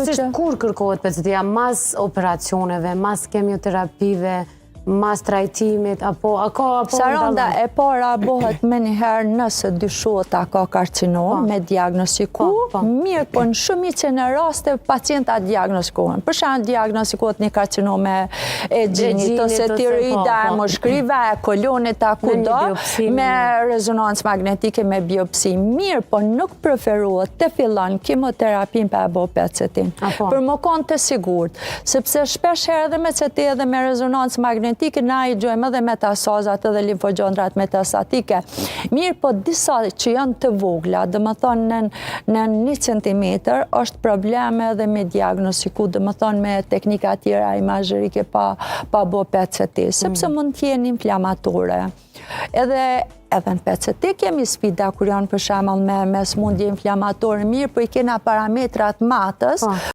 Kryesisht kur kërkohet PCT-ja, mas operacioneve, mas kemioterapive, mas trajtimit, apo Saranda e para bëhet me njëherë nëse dyshohet a ka karcinom me diagnostiku, mirë po në shumicën e raste pacienta diagnostikohen. Për shembull diagnostikohet një karcinom e gjinit ose tiroida, moshkrive, e kolonit, kudo, me rezonancë magnetike, me biopsi. Mirë po nuk preferohet të fillon kemoterapin për e bo PCT-in. Për më konë të sigurt, sepse shpesh herë edhe me CT edhe me rezonancë magnetik na i gjojmë edhe metasazat edhe limfogjondrat metastatike. Mirë po disa që janë të vogla, dhe më thonë në 1 centimetër, është probleme edhe me diagnostiku, dhe më thonë me teknika tjera imazherike pa bo PCT, sepse mund t'jenë inflamatore. Edhe në PCT kemi sfida kur janë për shembull me smundje inflamatore, mirë po i kena parametrat matës,